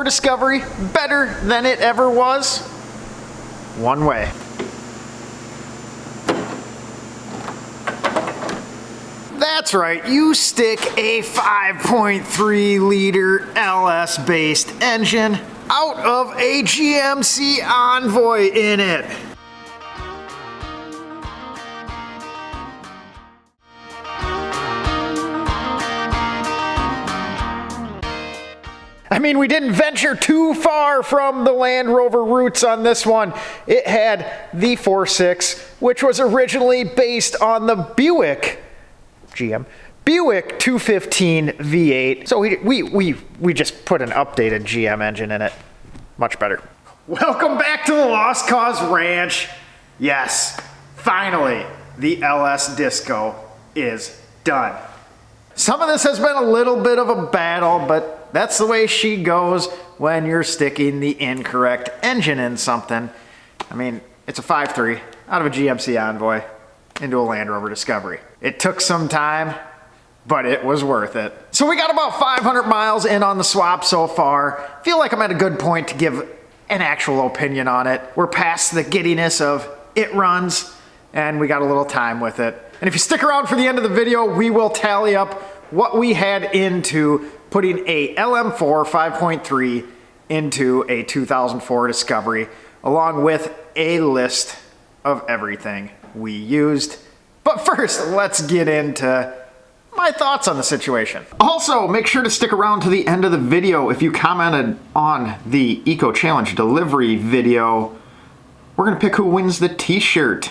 04 Discovery better than it ever was? One way. That's right, you stick a 5.3 liter LS based engine out of a GMC Envoy in it. I mean, we didn't venture too far from the Land Rover roots on this one. It had the 4.6, which was originally based on the Buick 215 V8. So we just put an updated GM engine in it. Much better. Welcome back to the Lost Cause Ranch. Yes, finally, the LS Disco is done. Some of this has been a little bit of a battle, but that's the way she goes when you're sticking the incorrect engine in something. I mean, it's a 5.3 out of a GMC Envoy into a Land Rover Discovery. It took some time, but it was worth it. So we got about 500 miles in on the swap so far. Feel like I'm at a good point to give an actual opinion on it. We're past the giddiness of it runs, and we got a little time with it. And if you stick around for the end of the video, we will tally up what we had into putting a LM4 5.3 into a 2004 Discovery, along with a list of everything we used. But first, let's get into my thoughts on the situation. Also, make sure to stick around to the end of the video. If you commented on the Eco Challenge delivery video, we're gonna pick who wins the t-shirt.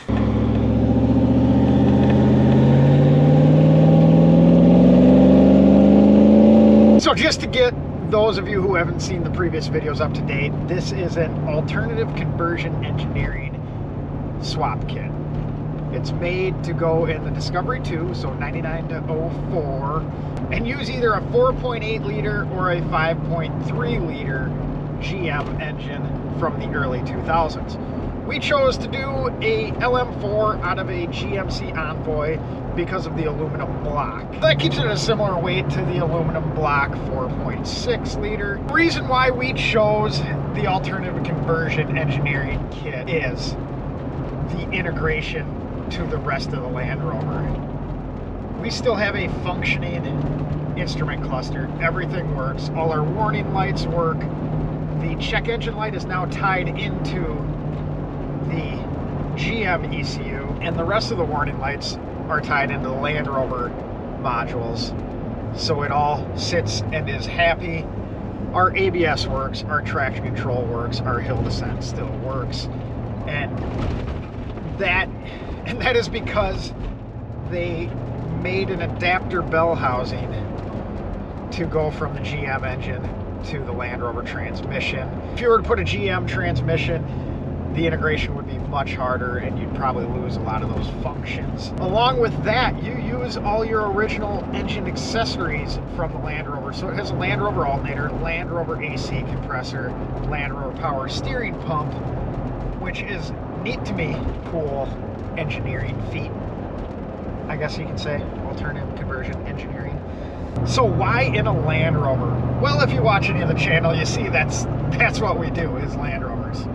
So just to get those of you who haven't seen the previous videos up to date, this is an alternative conversion engineering swap kit. It's made to go in the Discovery 2, so 99 to 04, and use either a 4.8 liter or a 5.3 liter GM engine from the early 2000s. We chose to do a LM4 out of a GMC Envoy because of the aluminum block. That keeps it a similar weight to the aluminum block 4.6 liter. The reason why we chose the alternative conversion engineering kit is the integration to the rest of the Land Rover. We still have a functioning instrument cluster. Everything works. All our warning lights work. The check engine light is now tied into the GM ECU, and the rest of the warning lights are tied into the Land Rover modules. So it all sits and is happy. Our ABS works, our traction control works, our hill descent still works. And that is because they made an adapter bell housing to go from the GM engine to the Land Rover transmission. If you were to put a GM transmission, the integration would be much harder and you'd probably lose a lot of those functions. Along with that, you use all your original engine accessories from the Land Rover. So it has a Land Rover alternator, Land Rover AC compressor, Land Rover power steering pump, which is neat to me. Cool engineering feat, I guess you can say. Alternative conversion engineering. So why in a Land Rover? Well, if you watch any of the channel, you see that's what we do, is Land Rovers.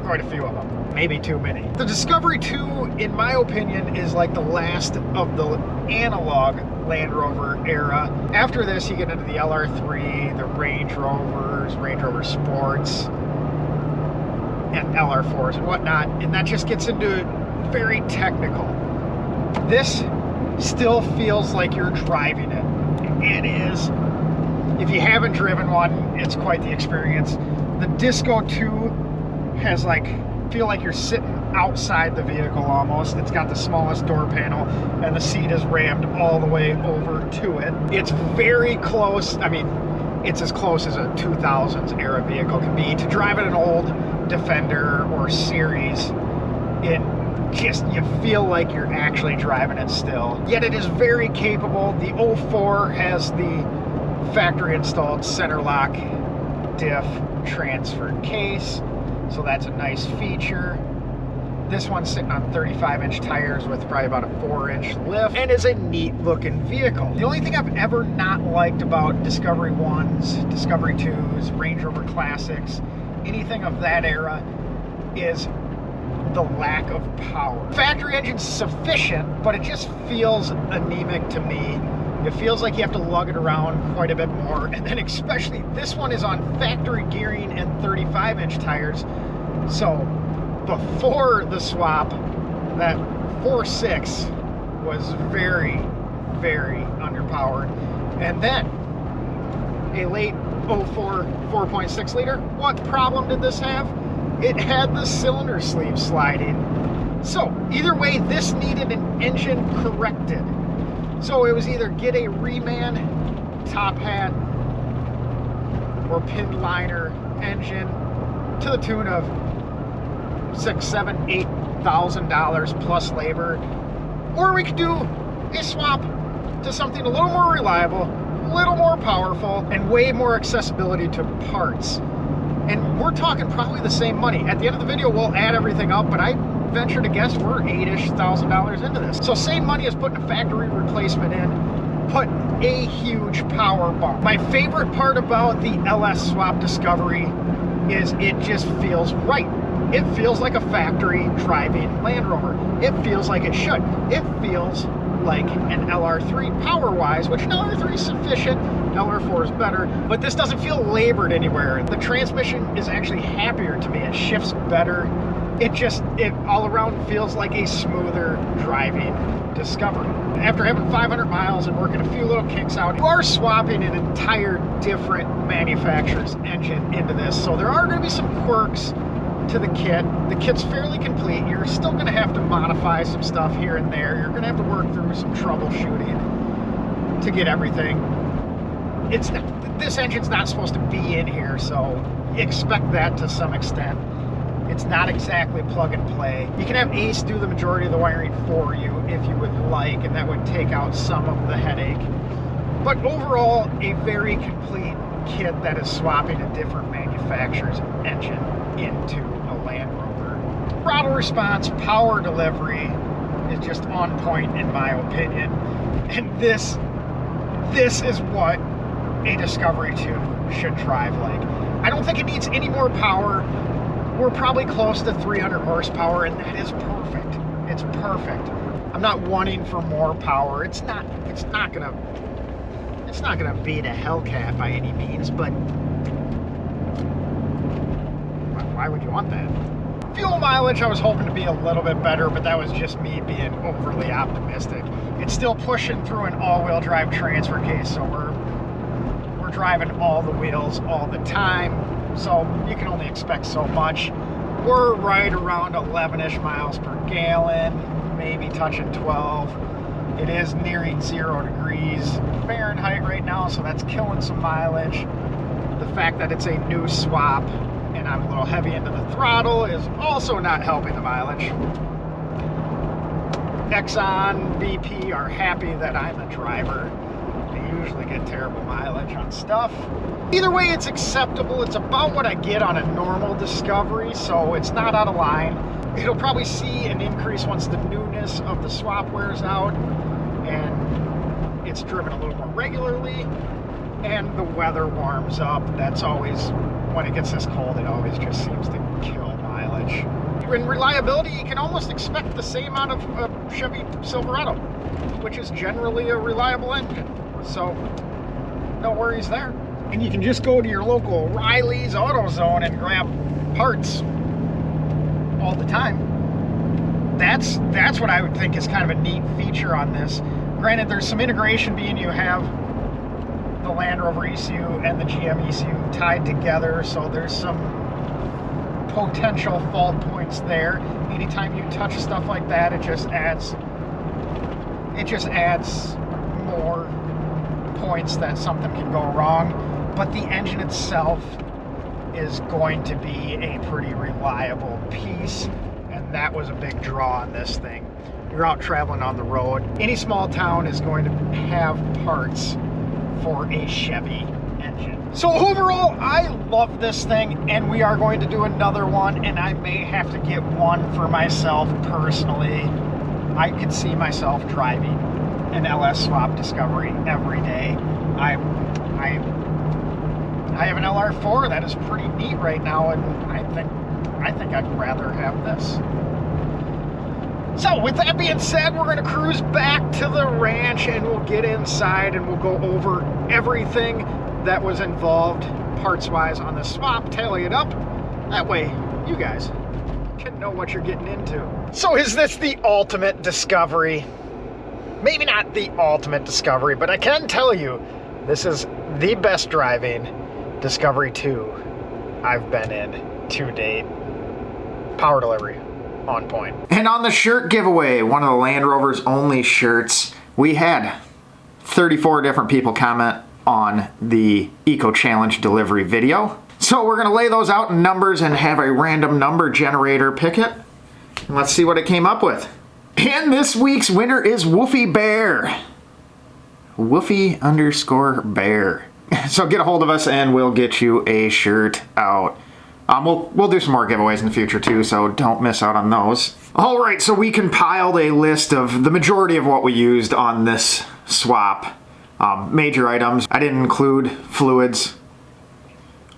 Quite a few of them, maybe too many. The Discovery 2, in my opinion, is like the last of the analog Land Rover era. After this, you get into the LR3, the Range Rovers, Range Rover Sports, and LR4s and whatnot, and that just gets into very technical. This still feels like you're driving it. It is. If you haven't driven one, it's quite the experience. The Disco 2 has feel like you're sitting outside the vehicle almost. It's got the smallest door panel and the seat is rammed all the way over to it. It's very close. I mean, it's as close as a 2000s era vehicle can be to driving an old Defender or Series. You feel like you're actually driving it still. Yet it is very capable. The 04 has the factory installed center lock diff transfer case, so that's a nice feature. This one's sitting on 35-inch tires with probably about a 4-inch lift and is a neat looking vehicle. The only thing I've ever not liked about Discovery 1s, Discovery 2s, Range Rover Classics, anything of that era is the lack of power. Factory engine's sufficient, but it just feels anemic to me. It feels like you have to lug it around quite a bit more. And then especially this one is on factory gearing and 35-inch tires. So before the swap, that 4.6 was very, very underpowered. And then a late 04 4.6 liter, what problem did this have? It had the cylinder sleeve sliding. So either way, this needed an engine corrected. So it was either get a reman top hat or pin liner engine to the tune of $6,000, $7,000, $8,000 plus labor, or we could do a swap to something a little more reliable, a little more powerful, and way more accessibility to parts. And we're talking probably the same money. At the end of the video, we'll add everything up, but I venture to guess we're $8,000 into this. So same money as putting a factory replacement in, put a huge power bump. My favorite part about the LS Swap Discovery is it just feels right. It feels like a factory driving Land Rover. It feels like it should. It feels like an LR3 power-wise, which an LR3 is sufficient, LR4 is better, but this doesn't feel labored anywhere. The transmission is actually happier to me. It shifts better. It all around feels like a smoother driving Discovery. After having 500 miles and working a few little kinks out, you are swapping an entire different manufacturer's engine into this. So there are going to be some quirks to the kit. The kit's fairly complete. You're still going to have to modify some stuff here and there. You're going to have to work through some troubleshooting to get everything. This engine's not supposed to be in here, so expect that to some extent. It's not exactly plug and play. You can have Ace do the majority of the wiring for you if you would like, and that would take out some of the headache. But overall, a very complete kit that is swapping a different manufacturer's engine into a Land Rover. Throttle response, power delivery is just on point in my opinion. And this is what a Discovery 2 should drive like. I don't think it needs any more power. We're probably close to 300 horsepower, and that is perfect. It's perfect. I'm not wanting for more power. It's not gonna beat a Hellcat by any means, but why would you want that? Fuel mileage, I was hoping to be a little bit better, but that was just me being overly optimistic. It's still pushing through an all-wheel drive transfer case, so we're driving all the wheels all the time, so you can only expect so much. We're right around 11-ish miles per gallon, maybe touching 12. It is nearing 0 degrees Fahrenheit right now, so that's killing some mileage. The fact that it's a new swap and I'm a little heavy into the throttle is also not helping the mileage. Exxon, BP are happy that I'm the driver. They usually get terrible mileage on stuff. Either way, it's acceptable. It's about what I get on a normal Discovery, so it's not out of line. It'll probably see an increase once the newness of the swap wears out and it's driven a little more regularly and the weather warms up. That's always, when it gets this cold, it always just seems to kill mileage. In reliability, you can almost expect the same out of a Chevy Silverado, which is generally a reliable engine. So no worries there. And you can just go to your local Riley's AutoZone and grab parts all the time. That's what I would think is kind of a neat feature on this. Granted, there's some integration being you have the Land Rover ECU and the GM ECU tied together, so there's some potential fault points there. Anytime you touch stuff like that, it just adds more points that something can go wrong. But the engine itself is going to be a pretty reliable piece, and that was a big draw on this thing. You're out traveling on the road. Any small town is going to have parts for a Chevy engine. So overall, I love this thing, and we are going to do another one, and I may have to get one for myself personally. I could see myself driving an LS Swap Discovery every day. I have an LR4 that is pretty neat right now, and I think I'd rather have this. So with that being said, we're gonna cruise back to the ranch, and we'll get inside and we'll go over everything that was involved parts-wise on the swap, tally it up. That way, you guys can know what you're getting into. So is this the ultimate Discovery? Maybe not the ultimate Discovery, but I can tell you, this is the best driving Discovery 2 I've been in to date. Power delivery, on point. And on the shirt giveaway, one of the Land Rover's only shirts, we had 34 different people comment on the Eco Challenge delivery video. So we're gonna lay those out in numbers and have a random number generator pick it. And let's see what it came up with. And this week's winner is Woofy Bear. Woofy_bear. So get a hold of us and we'll get you a shirt out. We'll do some more giveaways in the future too, so don't miss out on those. All right, so we compiled a list of the majority of what we used on this swap. Major items. I didn't include fluids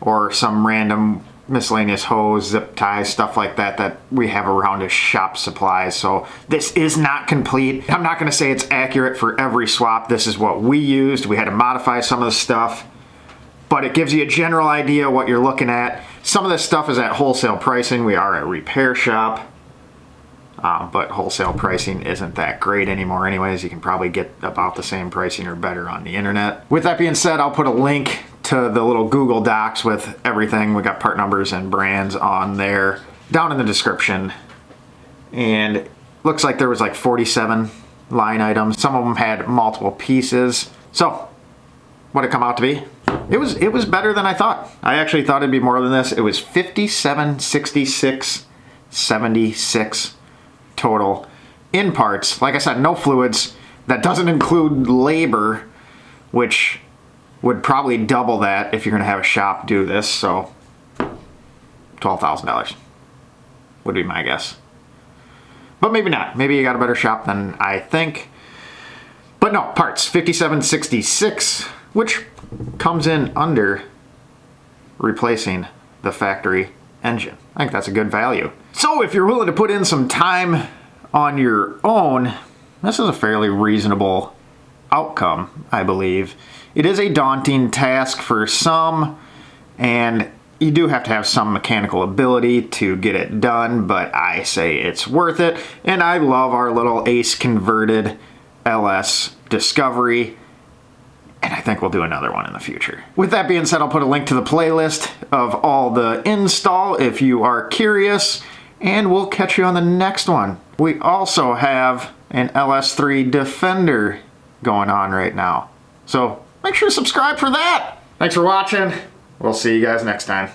or some random miscellaneous hose, zip ties, stuff like that that we have around as shop supplies. So this is not complete. I'm not going to say it's accurate for every swap. This is what we used. We had to modify some of the stuff, but it gives you a general idea what you're looking at. Some of this stuff is at wholesale pricing. We are a repair shop, but wholesale pricing isn't that great anymore anyways. You can probably get about the same pricing or better on the internet. With that being said, I'll put a link to the little Google Docs with everything. We got part numbers and brands on there down in the description. And it looks like there was like 47 line items. Some of them had multiple pieces. So what'd it come out to be? It was better than I thought. I actually thought it'd be more than this. It was 57.66.76 total in parts. Like I said, no fluids. That doesn't include labor, which would probably double that if you're gonna have a shop do this. So $12,000 would be my guess. But maybe not. Maybe you got a better shop than I think. But no, parts, 57.66, which comes in under replacing the factory engine. I think that's a good value. So if you're willing to put in some time on your own, this is a fairly reasonable outcome, I believe. It is a daunting task for some, and you do have to have some mechanical ability to get it done, but I say it's worth it. And I love our little ACE converted LS Discovery, and I think we'll do another one in the future. With that being said, I'll put a link to the playlist of all the install if you are curious, and we'll catch you on the next one. We also have an LS3 Defender going on right now, so make sure to subscribe for that. Thanks for watching. We'll see you guys next time.